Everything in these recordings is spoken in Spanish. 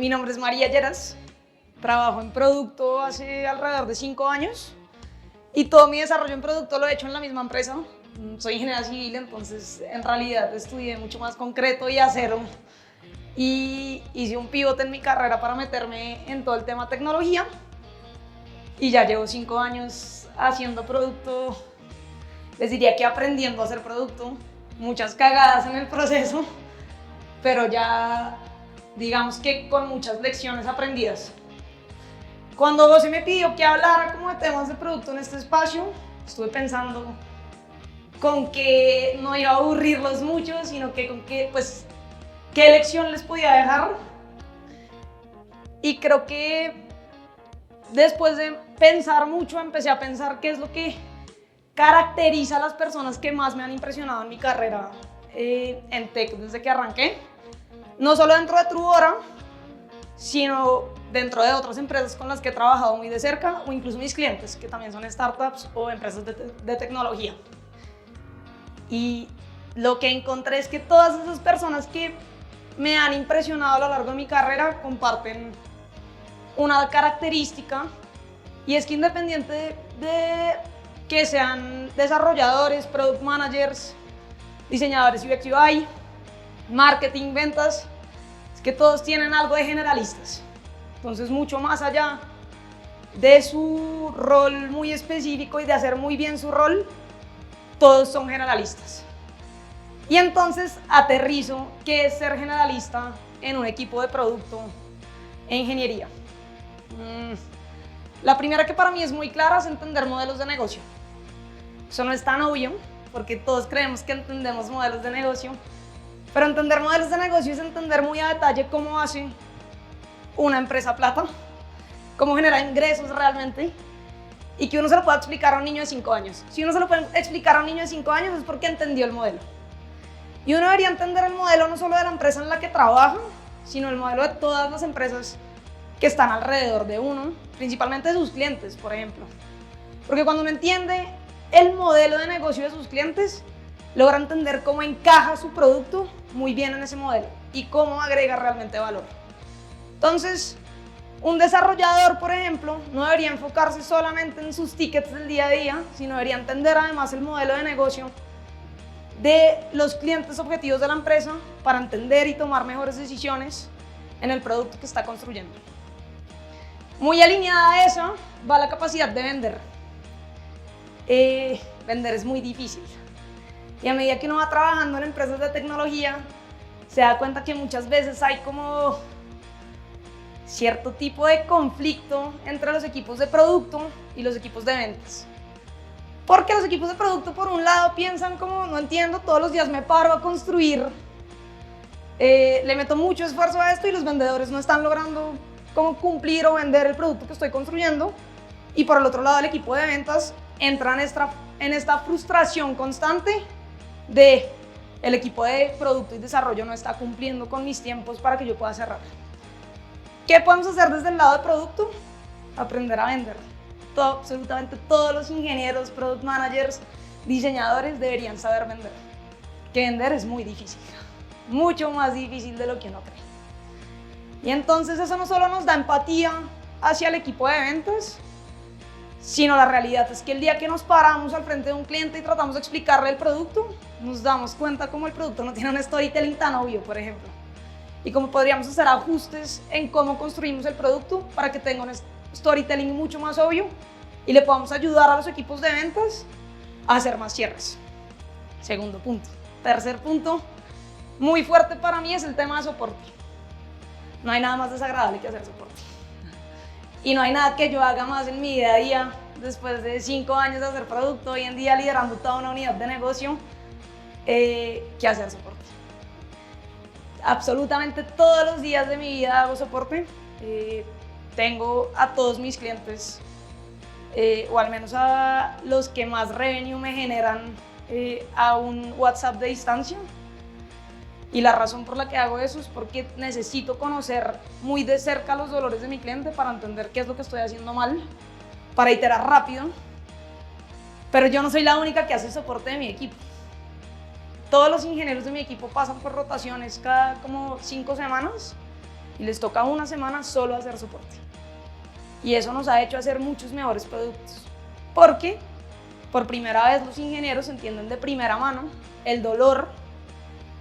Mi nombre es María Lleras, trabajo en producto hace alrededor de 5 años y todo mi desarrollo en producto lo he hecho en la misma empresa. Soy ingeniera civil, entonces en realidad estudié mucho más concreto y acero y hice un pivote en mi carrera para meterme en todo el tema tecnología y ya llevo 5 años haciendo producto. Les diría que aprendiendo a hacer producto, muchas cagadas en el proceso, pero ya digamos que con muchas lecciones aprendidas. Cuando José me pidió que hablara como de temas de producto en este espacio, estuve pensando con que no iba a aburrirlos mucho, sino que con que, pues, qué lección les podía dejar. Y creo que después de pensar mucho, empecé a pensar qué es lo que caracteriza a las personas que más me han impresionado en mi carrera en tech desde que arranqué. No solo dentro de Trubora, sino dentro de otras empresas con las que he trabajado muy de cerca, o incluso mis clientes, que también son startups o empresas de tecnología. Y lo que encontré es que todas esas personas que me han impresionado a lo largo de mi carrera comparten una característica, y es que independiente de que sean desarrolladores, product managers, diseñadores UX UI, marketing, ventas, es que todos tienen algo de generalistas. Entonces, mucho más allá de su rol muy específico y de hacer muy bien su rol, todos son generalistas. Y entonces aterrizo qué es ser generalista en un equipo de producto e ingeniería. La primera, que para mí es muy clara, es entender modelos de negocio. Eso no es tan obvio, porque todos creemos que entendemos modelos de negocio, pero entender modelos de negocio es entender muy a detalle cómo hace una empresa plata, cómo genera ingresos realmente, y que uno se lo pueda explicar a un niño de 5 años. Si uno se lo puede explicar a un niño de 5 años es porque entendió el modelo. Y uno debería entender el modelo no solo de la empresa en la que trabaja, sino el modelo de todas las empresas que están alrededor de uno, principalmente de sus clientes, por ejemplo. Porque cuando uno entiende el modelo de negocio de sus clientes, logra entender cómo encaja su producto muy bien en ese modelo y cómo agrega realmente valor. Entonces, un desarrollador, por ejemplo, no debería enfocarse solamente en sus tickets del día a día, sino debería entender además el modelo de negocio de los clientes objetivos de la empresa para entender y tomar mejores decisiones en el producto que está construyendo. Muy alineada a eso va la capacidad de vender. Vender es muy difícil. Y a medida que uno va trabajando en empresas de tecnología, se da cuenta que muchas veces hay como cierto tipo de conflicto entre los equipos de producto y los equipos de ventas. Porque los equipos de producto, por un lado, piensan como, no entiendo, todos los días me paro a construir, le meto mucho esfuerzo a esto y los vendedores no están logrando como cumplir o vender el producto que estoy construyendo. Y por el otro lado, el equipo de ventas entra en esta frustración constante de el equipo de producto y desarrollo no está cumpliendo con mis tiempos para que yo pueda cerrar. ¿Qué podemos hacer desde el lado de producto? Aprender a vender. Absolutamente todos los ingenieros, product managers, diseñadores deberían saber vender. Que vender es muy difícil, mucho más difícil de lo que uno cree. Y entonces eso no solo nos da empatía hacia el equipo de ventas, sino la realidad es que el día que nos paramos al frente de un cliente y tratamos de explicarle el producto, nos damos cuenta cómo el producto no tiene un storytelling tan obvio, por ejemplo, y cómo podríamos hacer ajustes en cómo construimos el producto para que tenga un storytelling mucho más obvio y le podamos ayudar a los equipos de ventas a hacer más cierres. Segundo punto. Tercer punto, muy fuerte para mí, es el tema de soporte. No hay nada más desagradable que hacer soporte. Y no hay nada que yo haga más en mi día a día, después de 5 años de hacer producto, hoy en día liderando toda una unidad de negocio, que hacer soporte. Absolutamente todos los días de mi vida hago soporte. Tengo a todos mis clientes, o al menos a los que más revenue me generan, a un WhatsApp de distancia. Y la razón por la que hago eso es porque necesito conocer muy de cerca los dolores de mi cliente para entender qué es lo que estoy haciendo mal, para iterar rápido. Pero yo no soy la única que hace soporte de mi equipo. Todos los ingenieros de mi equipo pasan por rotaciones cada como 5 semanas y les toca una semana solo hacer soporte. Y eso nos ha hecho hacer muchos mejores productos, porque por primera vez los ingenieros entienden de primera mano el dolor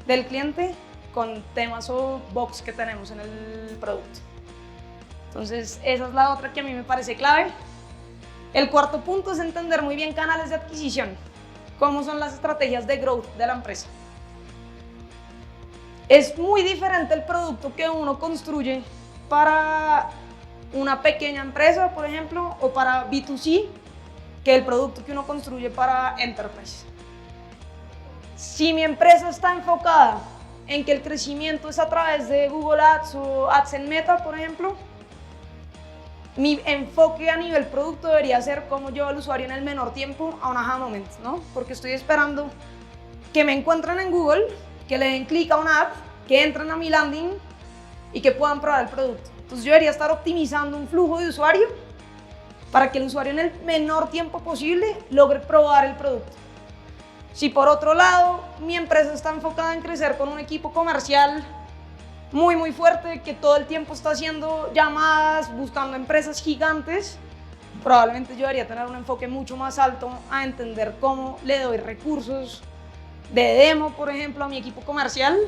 del cliente con temas o bugs que tenemos en el producto. Entonces, esa es la otra que a mí me parece clave. El cuarto punto es entender muy bien canales de adquisición, cómo son las estrategias de growth de la empresa. Es muy diferente el producto que uno construye para una pequeña empresa, por ejemplo, o para B2C, que el producto que uno construye para Enterprise. Si mi empresa está enfocada en que el crecimiento es a través de Google Ads o Ads en Meta, por ejemplo, mi enfoque a nivel producto debería ser cómo llevo al usuario en el menor tiempo a un aha moment, ¿no? Porque estoy esperando que me encuentren en Google, que le den clic a una app, que entren a mi landing y que puedan probar el producto. Entonces yo debería estar optimizando un flujo de usuario para que el usuario en el menor tiempo posible logre probar el producto. Si por otro lado mi empresa está enfocada en crecer con un equipo comercial muy fuerte, que todo el tiempo está haciendo llamadas, buscando empresas gigantes, probablemente yo debería tener un enfoque mucho más alto a entender cómo le doy recursos de demo, por ejemplo, a mi equipo comercial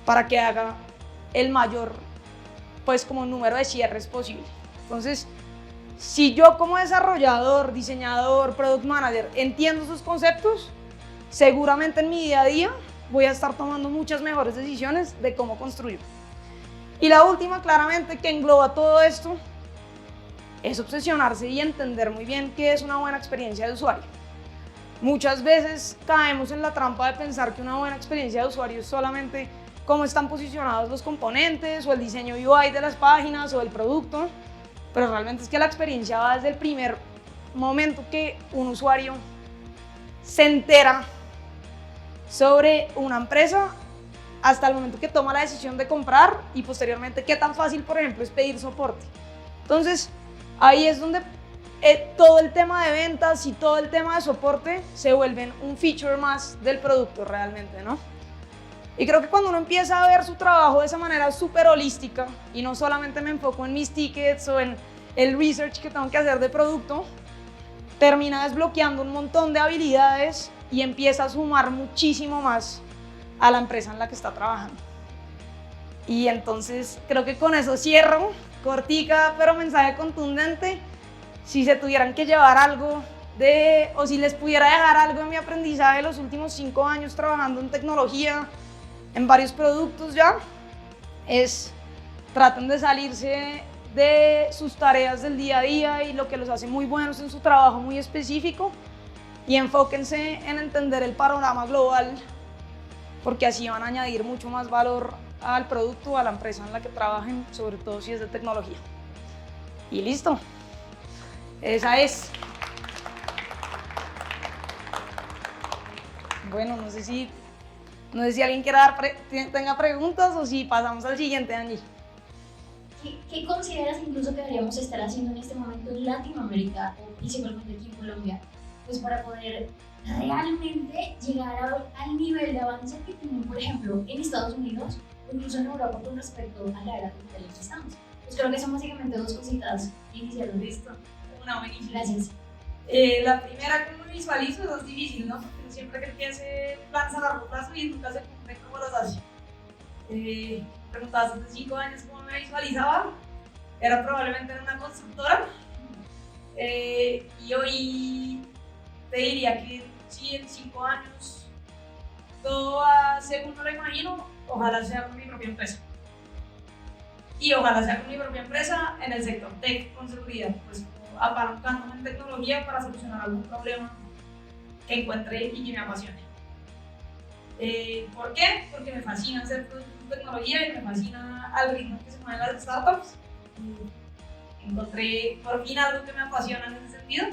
para que haga el mayor, pues, como número de cierres posible. Entonces, si yo como desarrollador, diseñador, product manager entiendo esos conceptos, seguramente en mi día a día voy a estar tomando muchas mejores decisiones de cómo construir. Y la última, claramente, que engloba todo esto, es obsesionarse y entender muy bien qué es una buena experiencia de usuario. Muchas veces caemos en la trampa de pensar que una buena experiencia de usuario es solamente cómo están posicionados los componentes o el diseño UI de las páginas o del producto, pero realmente es que la experiencia va desde el primer momento que un usuario se entera sobre una empresa hasta el momento que toma la decisión de comprar y posteriormente qué tan fácil, por ejemplo, es pedir soporte. Entonces, ahí es donde todo el tema de ventas y todo el tema de soporte se vuelven un feature más del producto realmente, ¿no? Y creo que cuando uno empieza a ver su trabajo de esa manera súper holística y no solamente me enfoco en mis tickets o en el research que tengo que hacer de producto, termina desbloqueando un montón de habilidades y empieza a sumar muchísimo más a la empresa en la que está trabajando. Y entonces creo que con eso cierro, cortica pero mensaje contundente. Si se tuvieran que llevar algo o si les pudiera dejar algo de mi aprendizaje de los últimos 5 años trabajando en tecnología, en varios productos ya, traten de salirse de sus tareas del día a día y lo que los hace muy buenos en su trabajo muy específico y enfóquense en entender el panorama global, porque así van a añadir mucho más valor al producto, a la empresa en la que trabajen, sobre todo si es de tecnología. Y listo, esa es. Bueno, no sé si alguien tenga preguntas o si pasamos al siguiente, Angie. ¿Qué consideras incluso que deberíamos estar haciendo en este momento en Latinoamérica o principalmente aquí en Colombia, pues para poder realmente llegar al nivel de avance que tienen, por ejemplo, en Estados Unidos o incluso en Europa con respecto a la era digital en que estamos? Pues creo que son básicamente dos cositas iniciales. Listo, una buenísima. Gracias. La primera, ¿cómo me visualizo? Eso es difícil, ¿no? Porque siempre creo que hace planes a largo plazo y nunca se cumplen cómo los hace. Preguntabas hace 5 años cómo me visualizaba, era probablemente en una constructora, y hoy te diría que sí, en 5 años todo va según me lo imagino, ojalá sea con mi propia empresa. Y ojalá sea con mi propia empresa en el sector tech con seguridad, pues apalancándome en tecnología para solucionar algún problema que encuentre y que me apasione. ¿Por qué? Porque me fascina hacer tecnología y me fascina al ritmo que se mueven las startups. Encontré por fin algo que me apasiona en ese sentido.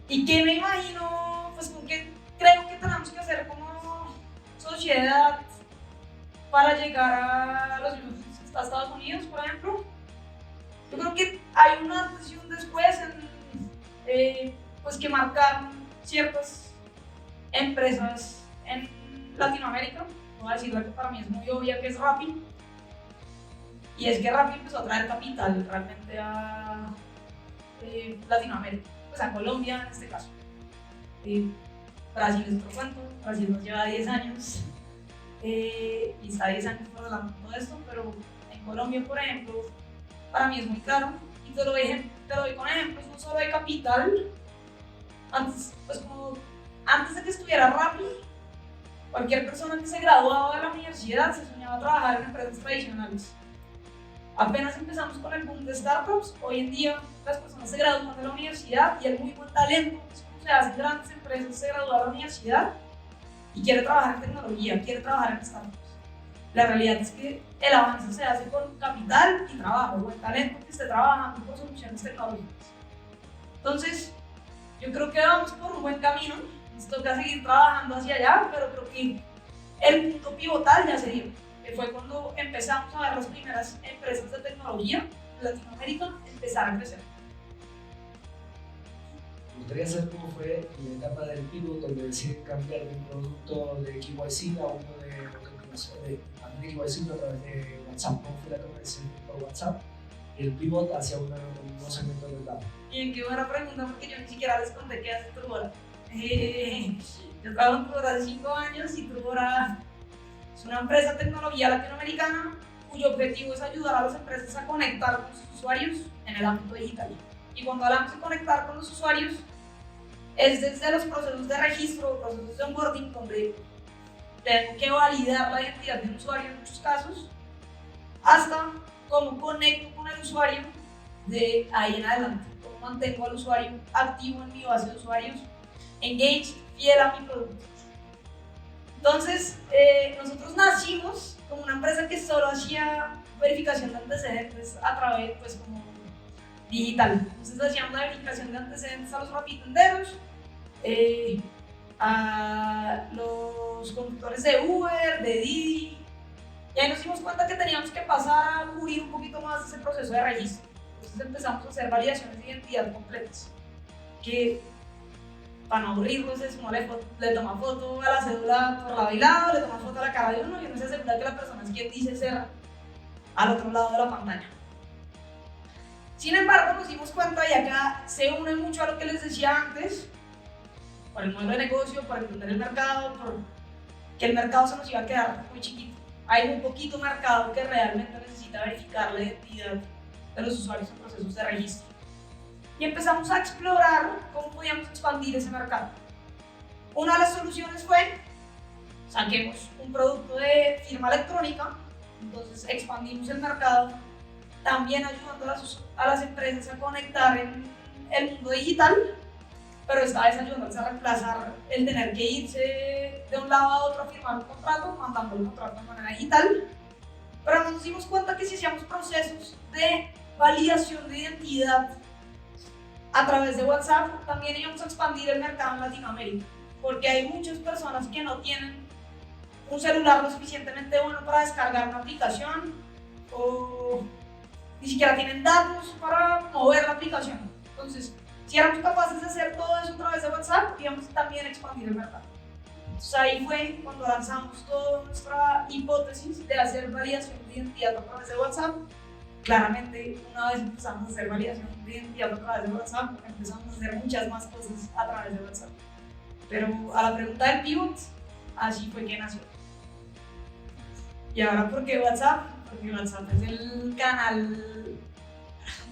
Y que me imagino, pues como que creo que tenemos que hacer como sociedad para llegar a los lugares que está Estados Unidos, por ejemplo. Yo creo que hay un antes y un después pues que marcaron ciertas empresas en Latinoamérica. Voy a decir la que para mí es muy obvia, que es Rappi. Y es que Rappi empezó a traer capital realmente a Latinoamérica, pues a Colombia en este caso. Brasil es otro cuento, Brasil nos lleva 10 años y está 10 años por delante de todo esto, pero en Colombia, por ejemplo, para mí es muy claro y te lo doy con ejemplos, no solo de capital. Antes, pues como antes de que estuviera Rappi, cualquier persona que se graduaba de la universidad se soñaba trabajar en empresas tradicionales. Apenas empezamos con el boom de startups, hoy en día las personas se gradúan de la universidad y el muy buen talento, es como se hacen grandes empresas, se gradúa de la universidad y quiere trabajar en tecnología, quiere trabajar en startups. La realidad es que el avance se hace con capital y trabajo, buen talento que esté trabajando por soluciones tecnológicas. Entonces, yo creo que vamos por un buen camino, nos toca seguir trabajando hacia allá, pero creo que el punto pivotal ya se dio, que fue cuando empezamos a ver las primeras empresas de tecnología en Latinoamérica empezar a crecer. Me gustaría saber cómo fue la etapa del pivot donde deciden cambiar de un producto de KYC a uno de KYC a través de WhatsApp. ¿Cómo fue la toma de decisión por WhatsApp y el pivot hacia un nuevo segmento de mercado? Bien, qué buena pregunta, porque yo ni siquiera les conté qué hace Trubora. Yo trabajo en Trubora hace 5 años y Trubora es una empresa de tecnología latinoamericana cuyo objetivo es ayudar a las empresas a conectar con sus usuarios en el ámbito digital. Y cuando hablamos de conectar con los usuarios, es desde los procesos de registro, procesos de onboarding, donde tengo que validar la identidad de un usuario en muchos casos, hasta cómo conecto con el usuario de ahí en adelante, cómo mantengo al usuario activo en mi base de usuarios, engaged, fiel a mi producto. Entonces, nosotros nacimos como una empresa que solo hacía verificación de antecedentes a través, pues como digital. Entonces hacíamos la verificación de antecedentes a los rapitenderos, a los conductores de Uber, de Didi, y ahí nos dimos cuenta que teníamos que pasar a cubrir un poquito más ese proceso de registro. Entonces empezamos a hacer validaciones de identidad completas, que para no aburrirlos es como le toma foto a la cédula por lado y lado, le toma foto a la cara de uno y uno se asegura que la persona es quien dice ser al otro lado de la pantalla. Sin embargo, nos dimos cuenta, y acá se une mucho a lo que les decía antes, por el modelo de negocio, por entender el mercado, por que el mercado se nos iba a quedar muy chiquito. Hay muy poquito mercado que realmente necesita verificar la identidad de los usuarios en procesos de registro. Y empezamos a explorar cómo podíamos expandir ese mercado. Una de las soluciones fue, saquemos un producto de firma electrónica, entonces expandimos el mercado, también ayudando a las empresas a conectar en el mundo digital, pero esta vez ayudándoles a reemplazar el tener que irse de un lado a otro a firmar un contrato, mandando el contrato de manera digital. Pero nos dimos cuenta que si hacíamos procesos de validación de identidad a través de WhatsApp, también íbamos a expandir el mercado en Latinoamérica, porque hay muchas personas que no tienen un celular lo suficientemente bueno para descargar una aplicación o ni siquiera tienen datos para mover la aplicación. Entonces, si éramos capaces de hacer todo eso a través de WhatsApp, íbamos también a expandir el mercado. Entonces ahí fue cuando lanzamos toda nuestra hipótesis de hacer validación de identidad a través de WhatsApp. Claramente, una vez empezamos a hacer validación de identidad a través de WhatsApp, empezamos a hacer muchas más cosas a través de WhatsApp. Pero a la pregunta del pivot, así fue que nació. Y ahora, ¿por qué WhatsApp? Porque WhatsApp es el canal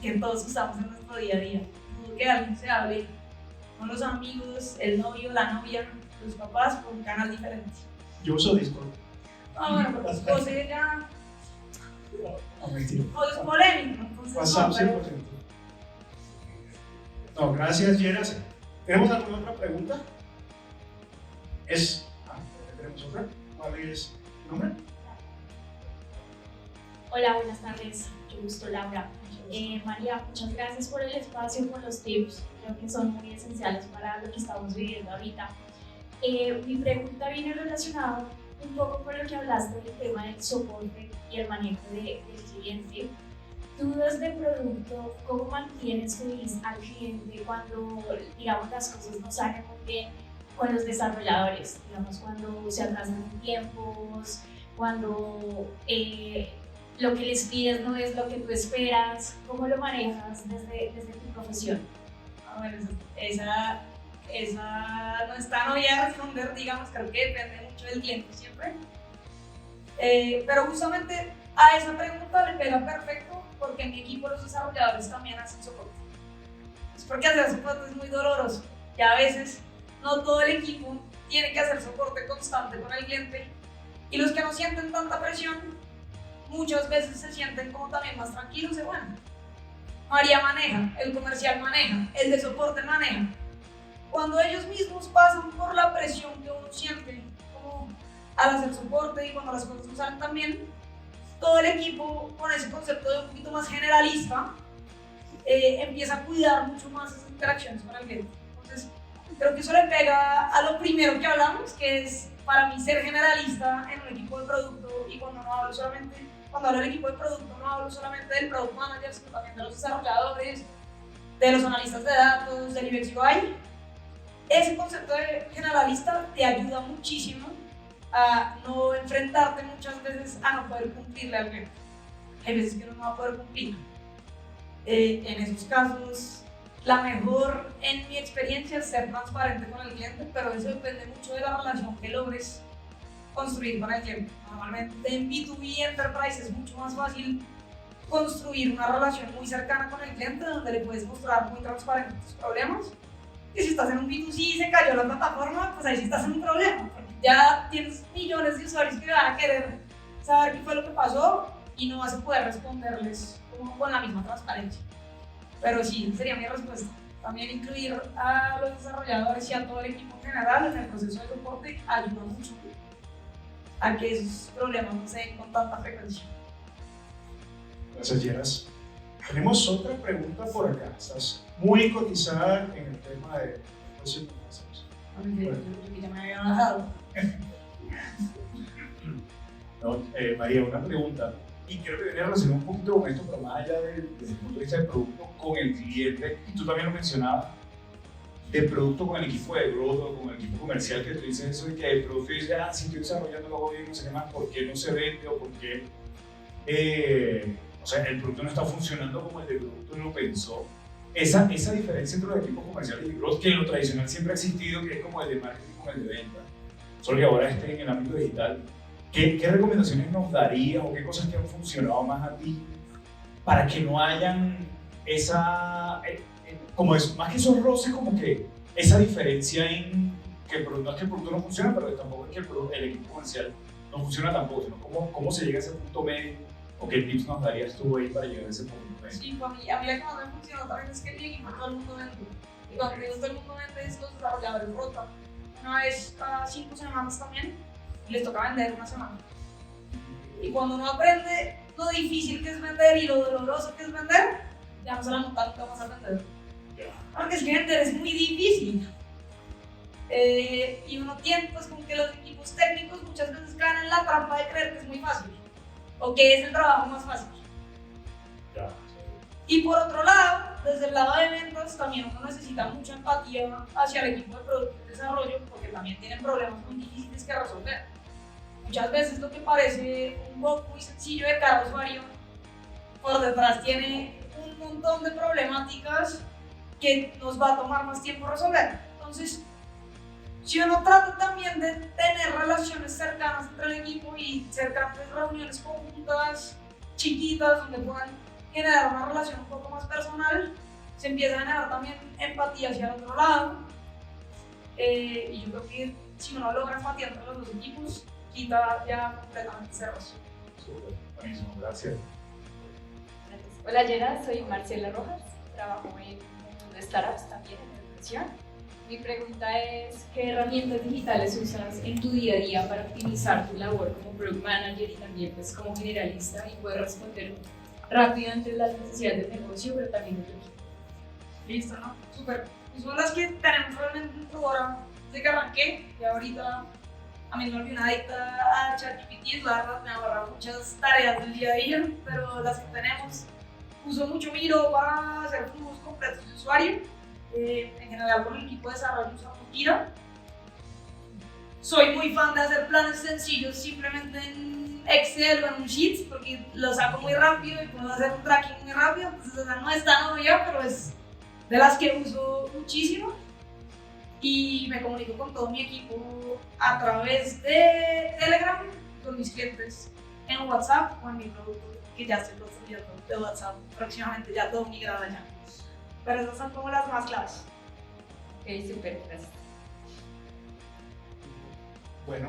que todos usamos en nuestro día a día. Dudo que alguien se hable con los amigos, el novio, la novia, los papás por un canal diferente. Yo uso Discord. Bueno, porque José ya... No, mentira. O es polémico, entonces... WhatsApp no, pero... 100%. No, gracias, Yeras. ¿Tenemos alguna otra pregunta? ¿Tenemos otra? ¿Cuál es tu nombre? Hola, buenas tardes. Mucho gusto, Laura. María, muchas gracias por el espacio, por los tips. Creo que son muy esenciales para lo que estamos viviendo ahorita. Mi pregunta viene relacionada un poco con lo que hablaste del tema del soporte y el manejo del cliente. Tú desde producto, ¿cómo mantienes feliz al cliente cuando, digamos, las cosas no salen muy bien con los desarrolladores? Digamos, cuando se atrasan en tiempos, cuando lo que les pides no es lo que tú esperas? ¿Cómo lo manejas desde tu profesión? Bueno, esa no es tan obvia de responder, digamos, creo que depende mucho del cliente siempre. Pero justamente a esa pregunta le pega perfecto porque en mi equipo los desarrolladores también hacen soporte. Es porque hacer soporte es muy doloroso y a veces no todo el equipo tiene que hacer soporte constante con el cliente y los que no sienten tanta presión muchas veces se sienten como también más tranquilos y bueno, María maneja, el comercial maneja, el de soporte maneja. Cuando ellos mismos pasan por la presión que uno siente como al hacer soporte y cuando las cosas no salen tan bien, todo el equipo con ese concepto de un poquito más generalista empieza a cuidar mucho más esas interacciones con el cliente. Entonces, creo que eso le pega a lo primero que hablamos, que es para mí ser generalista en un equipo de producto y cuando hablo del equipo de producto no hablo solamente del product manager, sino también de los desarrolladores, de los analistas de datos, del UX UI. Ese concepto de generalista te ayuda muchísimo a no enfrentarte muchas veces a no poder cumplirle al cliente. Hay veces que uno no va a poder cumplir. En esos casos, la mejor, en mi experiencia, es ser transparente con el cliente, pero eso depende mucho de la relación que logres construir con el cliente. Normalmente en B2B Enterprise es mucho más fácil construir una relación muy cercana con el cliente donde le puedes mostrar muy transparente tus problemas. Y si estás en un B2C y se cayó la plataforma, pues ahí sí estás en un problema, porque ya tienes millones de usuarios que van a querer saber qué fue lo que pasó y no vas a poder responderles como con la misma transparencia. Pero sí, esa sería mi respuesta. También incluir a los desarrolladores y a todo el equipo en general en el proceso de soporte ayuda mucho a que esos problemas no se den con tanta frecuencia. Gracias, Yeras. Tenemos otra pregunta por acá. Estás muy cotizada en el tema de negocio con terceros. Yo ya me había bajado. No, María, una pregunta, y creo que viene relacionado un poquito con esto, pero más allá desde el punto de vista del producto con el cliente, y tú también lo mencionabas, de producto con el equipo de growth o con el equipo comercial, que tú dices eso de que el producto dice, si estoy desarrollando algo bien, no sé qué más, ¿por qué no se vende o por qué o sea, el producto no está funcionando como el de producto lo pensó? Esa diferencia entre los equipos comerciales y growth, que en lo tradicional siempre ha existido, que es como el de marketing con el de venta, solo que ahora esté en el ámbito digital. ¿Qué recomendaciones nos darías o qué cosas te han funcionado más a ti para que no hayan esa, como es, más que esos roces, como que esa diferencia en que no es que el producto no funciona, pero tampoco es que el equipo comercial no funciona tampoco, sino cómo se llega a ese punto medio o qué tips nos darías tú ahí para llegar a ese punto medio? Sí, a mí la que más me funcionó también es que en mi equipo todo el mundo vende. Y cuando digo todo el mundo vende es los desarrolladores rotan. Una vez cada 5 semanas también les toca vender una semana. Y cuando uno aprende lo difícil que es vender y lo doloroso que es vender, ya no se la monta nunca más a vender. Porque es que vender es muy difícil. Y uno tiene, pues, como que los equipos técnicos muchas veces caen en la trampa de creer que es muy fácil o que es el trabajo más fácil. Y por otro lado, desde el lado de ventas, también uno necesita mucha empatía hacia el equipo de producto y desarrollo porque también tienen problemas muy difíciles que resolver. Muchas veces lo que parece un bug muy sencillo de cada usuario, por detrás tiene un montón de problemáticas que nos va a tomar más tiempo resolver. Entonces, si uno trata también de tener relaciones cercanas entre el equipo y cercanas reuniones conjuntas, chiquitas, donde puedan generar una relación un poco más personal, se empieza a generar también empatía hacia el otro lado. Y yo creo que si uno logra empatía entre los dos equipos, quita ya completamente cerros. Súper, buenísimo, gracias. Hola Yera, soy Marcela Rojas, trabajo en un mundo de startups también en educación. Mi pregunta es, ¿qué herramientas digitales usas en tu día a día para optimizar tu labor como product manager y también pues, como generalista y poder responder rápido ante las necesidades del negocio, pero también del equipo? Listo, ¿no? Súper. Pues son las que tenemos realmente dentro ahora desde que arranqué y ahorita a mí me volví una adicta a ChatGPT, la verdad me ahorra muchas tareas del día a día, pero las que tenemos uso mucho Miro para hacer flujos completos de usuario. En general con el equipo de desarrollo usamos Jira. Soy muy fan de hacer planes sencillos simplemente en Excel o en un Sheets porque lo saco muy rápido y puedo hacer un tracking muy rápido, entonces esa no es tan obvia, pero es de las que uso muchísimo. Y me comunico con todo mi equipo a través de Telegram, con mis clientes en WhatsApp o en mi producto, que ya estoy construyendo de WhatsApp, próximamente ya todo migrado allá. Pero esas son como las más claves. Ok, súper, gracias. Bueno,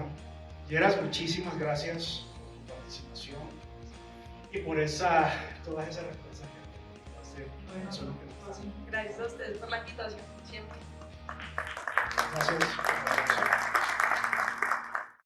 Yeras, muchísimas gracias por tu participación y por todas esas respuestas que nos Gracias a ustedes por la invitación, siempre. Gracias.